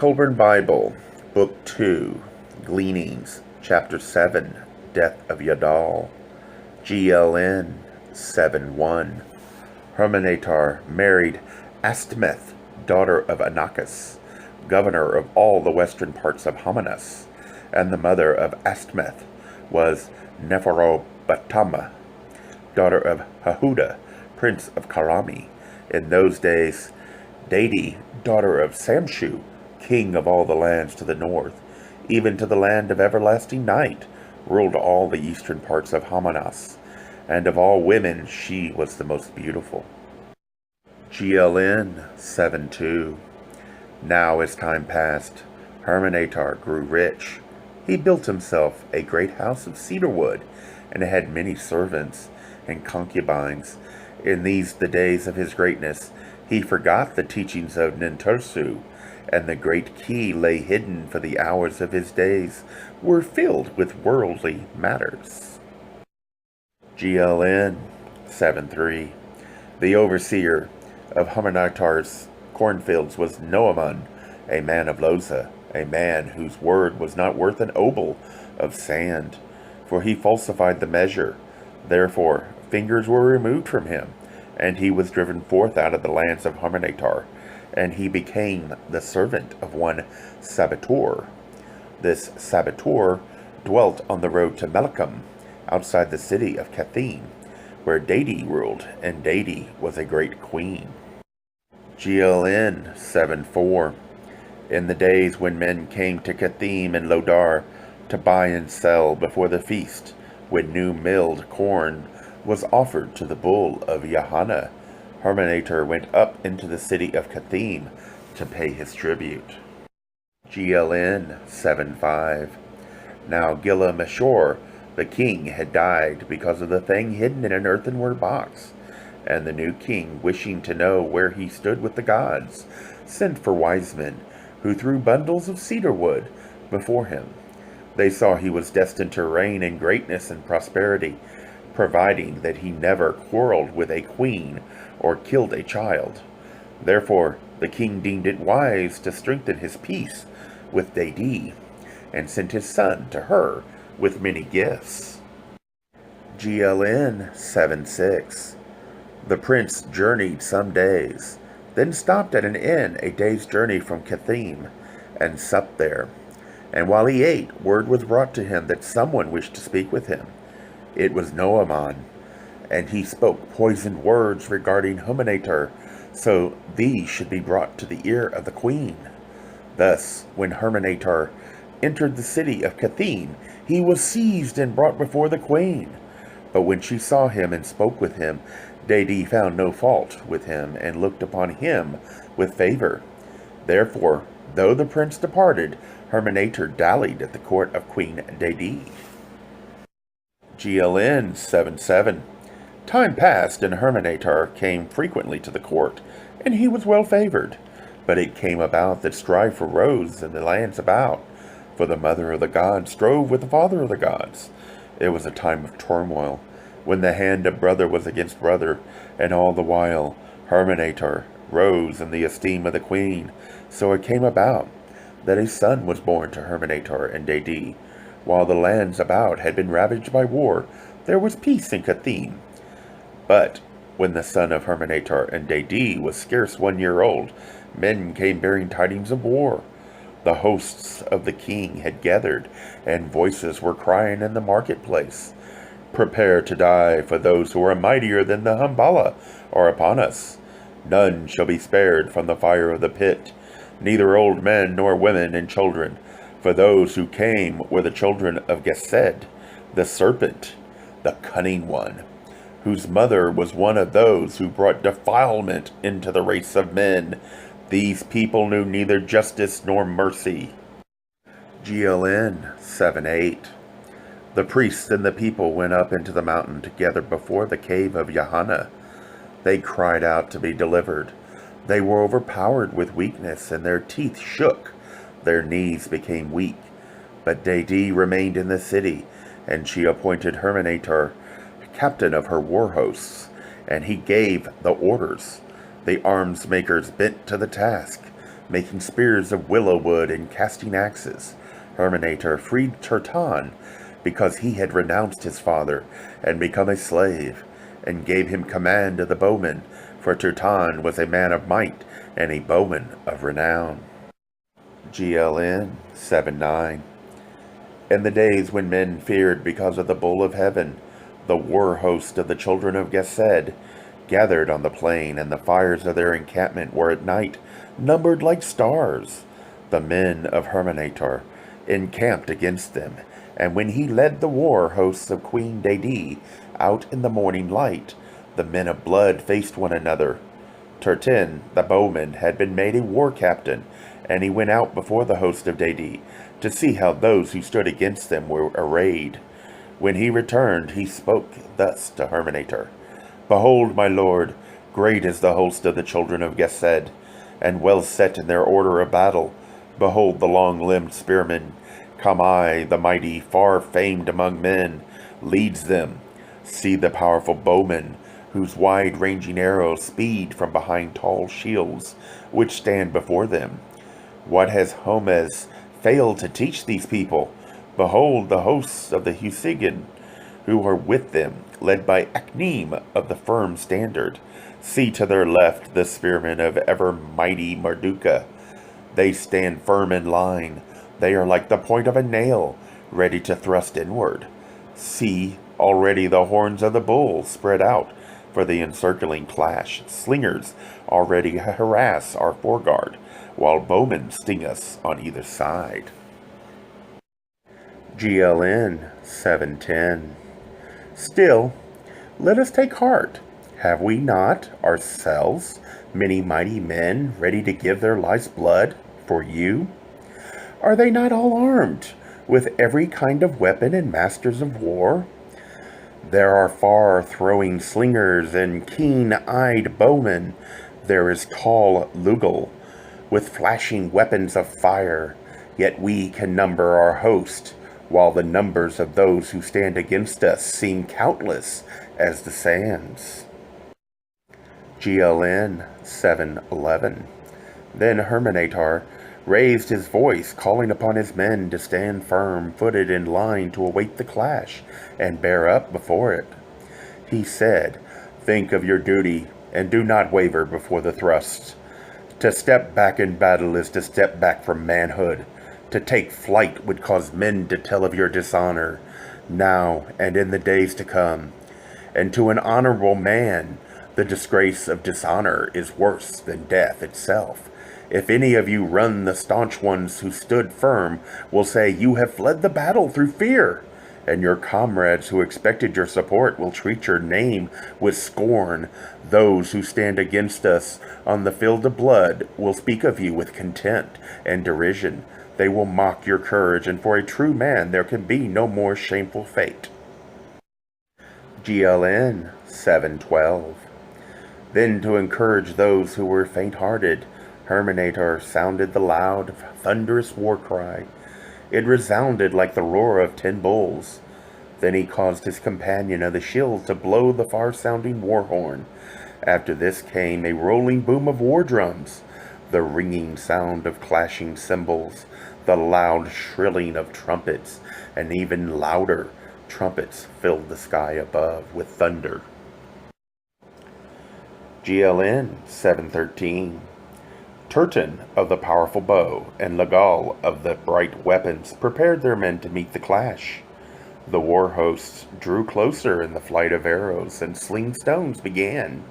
Kolbrin Bible, Book 2, Gleanings, Chapter 7, Death of Yadol, GLN 7:1. Hermenetar married Astmeth, daughter of Anachus, governor of all the western parts of Hamanus, and the mother of Astmeth was Nephrobatama, daughter of Hahuda, prince of Karami. In those days, Dadi, daughter of Samshu, king of all the lands to the north, even to the land of everlasting night, ruled all the eastern parts of Hamanus, and of all women she was the most beautiful. GLN 7:2. Now as time passed, Hermenetar grew rich. He built himself a great house of cedar wood, and had many servants and concubines. In these the days of his greatness, he forgot the teachings of Nintursu, and the great key lay hidden, for the hours of his days were filled with worldly matters. GLN 7:3. The overseer of Hermenetar's cornfields was Noaman, a man of Loza, a man whose word was not worth an obol of sand, for he falsified the measure. Therefore fingers were removed from him, and he was driven forth out of the lands of Hermenetar, and he became the servant of one Sabator. This Sabator dwelt on the road to Melachim, outside the city of Kathim, where Dadi ruled, and Dadi was a great queen. GLN 7:4. In the days when men came to Kathim and Lodar to buy and sell before the feast, when new milled corn was offered to the bull of Yahanna, Hermenetar went up into the city of Kathim to pay his tribute. GLN 7:5. Now Gila-Meshor, the king, had died because of the thing hidden in an earthenware box, and the new king, wishing to know where he stood with the gods, sent for wise men, who threw bundles of cedar wood before him. They saw he was destined to reign in greatness and prosperity, providing that he never quarreled with a queen or killed a child. Therefore the king deemed it wise to strengthen his peace with Dadi, and sent his son to her with many gifts. GLN 7:6. The prince journeyed some days, then stopped at an inn a day's journey from Kathim, and supped there. And while he ate, word was brought to him that someone wished to speak with him. It was Noaman, and he spoke poisoned words regarding Hermenetar, so these should be brought to the ear of the queen. Thus, when Hermenetar entered the city of Kathim, he was seized and brought before the queen. But when she saw him and spoke with him, Dadi found no fault with him, and looked upon him with favor. Therefore, though the prince departed, Hermenetar dallied at the court of Queen Dadi. GLN 7:7. Time passed, and Hermenetar came frequently to the court, and he was well favored. But it came about that strife arose in the lands about, for the mother of the gods strove with the father of the gods. It was a time of turmoil, when the hand of brother was against brother, and all the while Hermenetar rose in the esteem of the queen. So it came about that a son was born to Hermenetar and Dadi. While the lands about had been ravaged by war, there was peace in Kathim. But when the son of Hermenetar and Dadi was scarce 1 year old, men came bearing tidings of war. The hosts of the king had gathered, and voices were crying in the marketplace, "Prepare to die, for those who are mightier than the Hambala are upon us. None shall be spared from the fire of the pit, neither old men nor women and children. For those who came were the children of Gesed, the serpent, the cunning one, whose mother was one of those who brought defilement into the race of men. These people knew neither justice nor mercy." GLN 7:8. The priests and the people went up into the mountain together before the cave of Yahanna. They cried out to be delivered. They were overpowered with weakness, and their teeth shook. Their knees became weak. But Dadi remained in the city, and she appointed Hermenetar captain of her war hosts, and he gave the orders. The arms makers bent to the task. making spears of willow wood and casting axes. Herminator freed Turtan because he had renounced his father and become a slave, and gave him command of the bowmen, for Turtan was a man of might and a bowman of renown. GLN 7-9. In the days when men feared because of the bull of heaven, the war host of the children of Gesed gathered on the plain, and the fires of their encampment were at night numbered like stars. The men of Herminator encamped against them, and when he led the war hosts of Queen Dede out in the morning light, the men of blood faced one another. Turtin, the bowman, had been made a war captain, and he went out before the host of Dede to see how those who stood against them were arrayed. When he returned, he spoke thus to Herminator: Behold, my lord, great is the host of the children of Gesed, and well set in their order of battle. Behold the long-limbed spearmen. Kamai, the mighty, far famed among men, leads them. See the powerful bowmen, whose wide-ranging arrows speed from behind tall shields, which stand before them. What has Homez failed to teach these people? Behold the hosts of the Husigin, who are with them, led by Acneem of the firm standard. See to their left the spearmen of ever-mighty Marduka. They stand firm in line. They are like the point of a nail, ready to thrust inward. See, already the horns of the bull spread out for the encircling clash. Slingers already harass our foreguard, while bowmen sting us on either side. GLN 7-10. Still, let us take heart. Have we not, ourselves, many mighty men ready to give their life's blood for you? Are they not all armed with every kind of weapon and masters of war? There are far-throwing slingers and keen-eyed bowmen. There is tall Lugal, with flashing weapons of fire. Yet we can number our host, while the numbers of those who stand against us seem countless as the sands. GLN 7-11. Then Herminator raised his voice, calling upon his men to stand firm-footed in line to await the clash and bear up before it. He said, Think of your duty, and do not waver before the thrust. To step back in battle is to step back from manhood. To take flight would cause men to tell of your dishonor, now and in the days to come. And to an honorable man, the disgrace of dishonor is worse than death itself. If any of you run, the staunch ones who stood firm will say, You have fled the battle through fear. And your comrades who expected your support will treat your name with scorn. Those who stand against us on the field of blood will speak of you with contempt and derision. They will mock your courage, and for a true man there can be no more shameful fate. GLN 7-12. Then, to encourage those who were faint-hearted, Herminator sounded the loud, thunderous war cry. It resounded like the roar of 10 bulls. Then he caused his companion of the shield to blow the far-sounding war horn. After this came a rolling boom of war drums, the ringing sound of clashing cymbals, the loud shrilling of trumpets, and even louder trumpets filled the sky above with thunder. GLN 7-13. Turton of the powerful bow and Lagal of the bright weapons prepared their men to meet the clash. The war hosts drew closer, and the flight of arrows and sling stones began,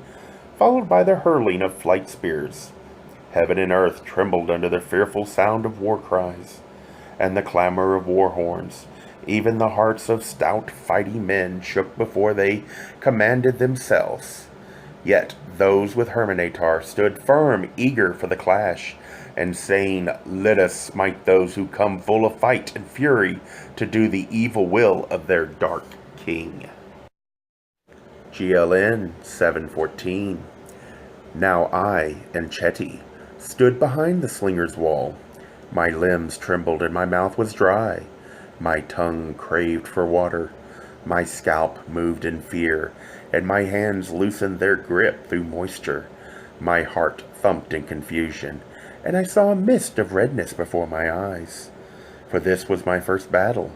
followed by the hurling of flight spears. Heaven and earth trembled under the fearful sound of war cries and the clamor of war horns. Even the hearts of stout fighting men shook before they commanded themselves. Yet those with Herminator stood firm, eager for the clash, and saying, Let us smite those who come full of fight and fury to do the evil will of their dark king. GLN 7-14. Now I and Chetty stood behind the slinger's wall. My limbs trembled and my mouth was dry. My tongue craved for water. My scalp moved in fear, and my hands loosened their grip through moisture. My heart thumped in confusion, and I saw a mist of redness before my eyes. For this was my first battle,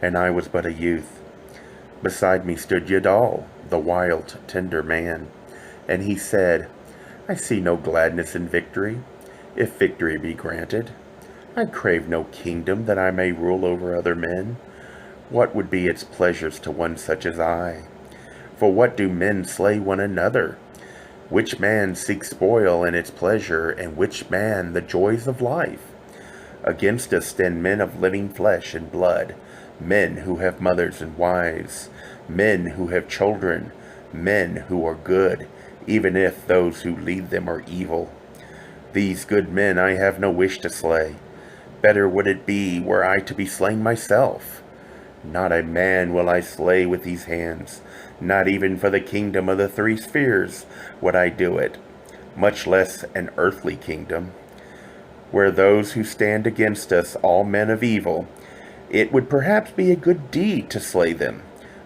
and I was but a youth. Beside me stood Yadol, the wild, tender man, and he said, I see no gladness in victory, if victory be granted. I crave no kingdom that I may rule over other men. What would be its pleasures to one such as I? For what do men slay one another? Which man seeks spoil and its pleasure, and which man the joys of life? Against us stand men of living flesh and blood, men who have mothers and wives, men who have children, men who are good, even if those who lead them are evil. These good men I have no wish to slay. Better would it be were I to be slain myself. Not a man will I slay with these hands, not even for the kingdom of the three spheres would I do it, much less an earthly kingdom. Where those who stand against us, all men of evil, it would perhaps be a good deed to slay them,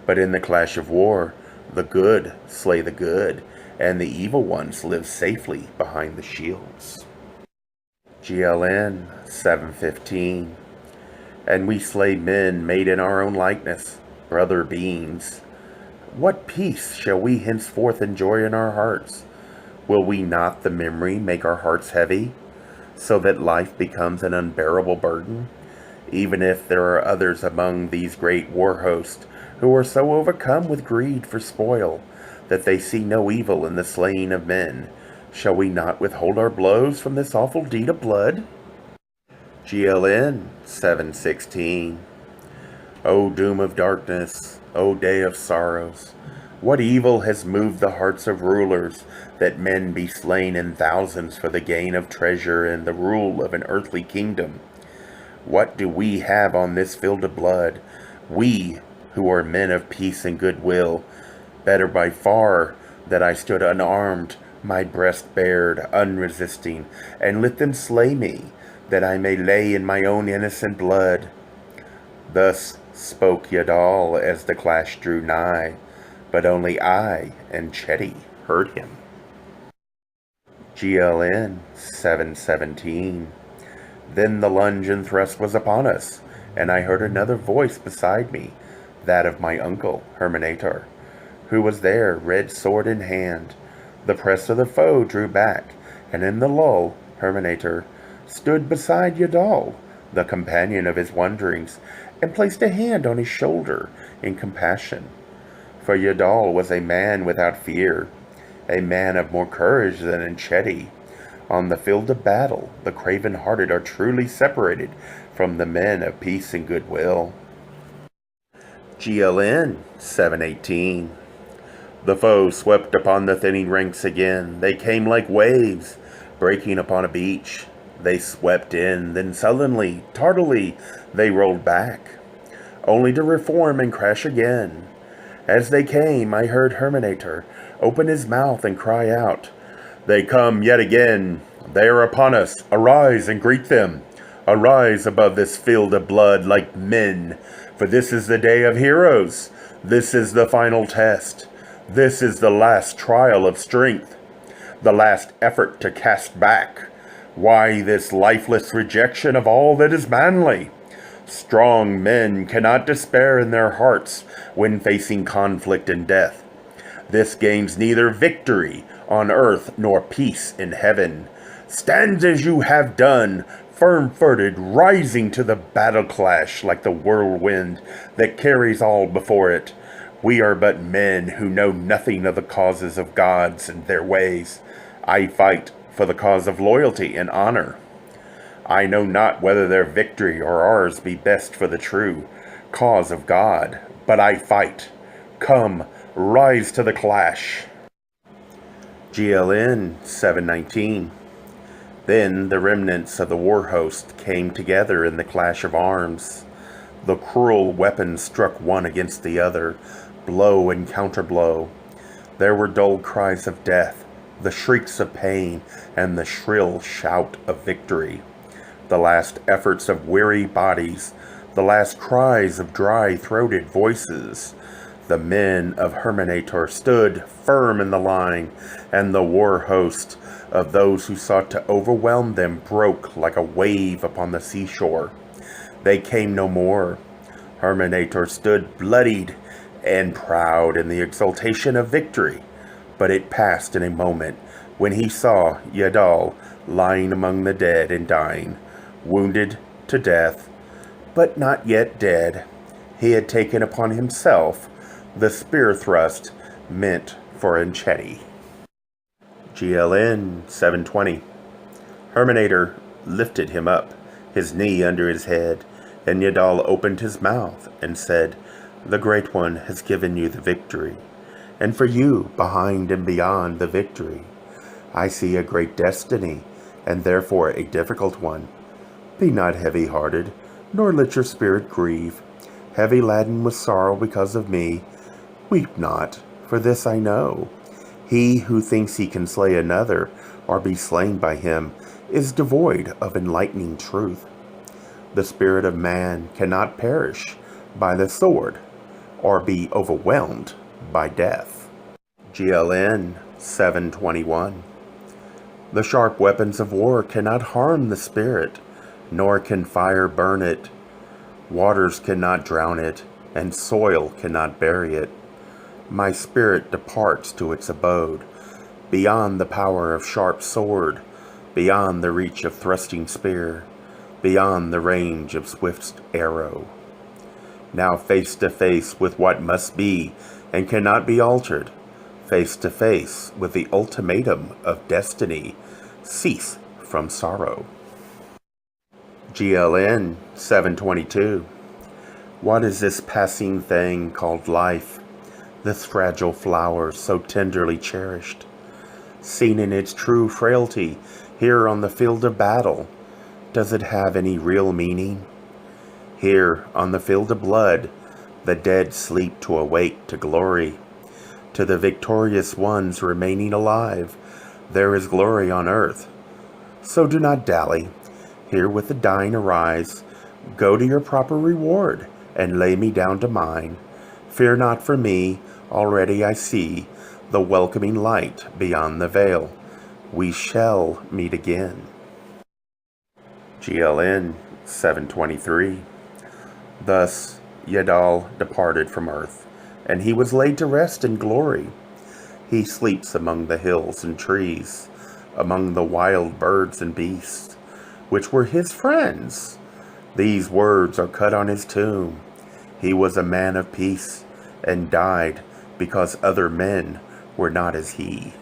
but in the clash of war, the good slay the good, and the evil ones live safely behind the shields. GLN 7:15. And we slay men made in our own likeness, brother beings. What peace shall we henceforth enjoy in our hearts? Will we not the memory make our hearts heavy, so that life becomes an unbearable burden? Even if there are others among these great war hosts who are so overcome with greed for spoil that they see no evil in the slaying of men, shall we not withhold our blows from this awful deed of blood? GLN 7:16. O doom of darkness, O day of sorrows, what evil has moved the hearts of rulers, that men be slain in thousands for the gain of treasure and the rule of an earthly kingdom? What do we have on this field of blood, we who are men of peace and goodwill? Better by far that I stood unarmed, my breast bared, unresisting, and let them slay me, that I may lay in my own innocent blood. Thus spoke Yadol as the clash drew nigh, but only I and Chetty heard him. GLN 7:17. Then the lunge and thrust was upon us, and I heard another voice beside me, that of my uncle, Herminator, who was there, red sword in hand. The press of the foe drew back, and in the lull, Herminator stood beside Yadol, the companion of his wanderings, and placed a hand on his shoulder in compassion. For Yadol was a man without fear, a man of more courage than Enchetti. On the field of battle, the craven-hearted are truly separated from the men of peace and goodwill. GLN 7:18. The foe swept upon the thinning ranks again. They came like waves, breaking upon a beach. They swept in, then sullenly, tardily, they rolled back, only to reform and crash again. As they came, I heard Herminator open his mouth and cry out, They come yet again. They are upon us. Arise and greet them. Arise above this field of blood like men, for this is the day of heroes. This is the final test. This is the last trial of strength, the last effort to cast back. Why this lifeless rejection of all that is manly? Strong men cannot despair in their hearts when facing conflict and death. This gains neither victory on earth nor peace in heaven. Stand as you have done, firm-footed, rising to the battle clash like the whirlwind that carries all before it. We are but men who know nothing of the causes of gods and their ways. I fight for the cause of loyalty and honor. I know not whether their victory or ours be best for the true cause of God, but I fight. Come, rise to the clash. GLN 7:19. Then the remnants of the war host came together in the clash of arms. The cruel weapons struck one against the other, blow and counterblow. There were dull cries of death, the shrieks of pain, and the shrill shout of victory. The last efforts of weary bodies, the last cries of dry-throated voices, The men of Herminator stood firm in the line, and the war host of those who sought to overwhelm them broke like a wave upon the seashore. They came no more. Herminator stood bloodied and proud in the exultation of victory, but it passed in a moment when he saw Yadol lying among the dead and dying, wounded to death, but not yet dead. He had taken upon himself the spear thrust meant for Enchetti. GLN 720. Herminator lifted him up, his knee under his head, and Yadol opened his mouth and said, "The Great One has given you the victory, and for you, behind and beyond the victory, I see a great destiny, and therefore a difficult one. Be not heavy-hearted, nor let your spirit grieve. Heavy laden with sorrow because of me, weep not, for this I know. He who thinks he can slay another, or be slain by him, is devoid of enlightening truth. The spirit of man cannot perish by the sword, or be overwhelmed by death." GLN 721. The sharp weapons of war cannot harm the spirit, nor can fire burn it. Waters cannot drown it, and soil cannot bury it. My spirit departs to its abode, beyond the power of sharp sword, beyond the reach of thrusting spear, beyond the range of swift arrow. Now face to face with what must be and cannot be altered, face to face with the ultimatum of destiny, cease from sorrow. GLN 722. What is this passing thing called life, this fragile flower so tenderly cherished? Seen in its true frailty here on the field of battle, does it have any real meaning? Here on the field of blood, the dead sleep to awake to glory. To the victorious ones remaining alive, there is glory on earth. So do not dally. Here with the dying arise. Go to your proper reward, and lay me down to mine. Fear not for me, already I see the welcoming light beyond the veil. We shall meet again. GLN 723. Thus Yadol departed from earth, and he was laid to rest in glory. He sleeps among the hills and trees, among the wild birds and beasts, which were his friends. These words are cut on his tomb. He was a man of peace, and died because other men were not as he.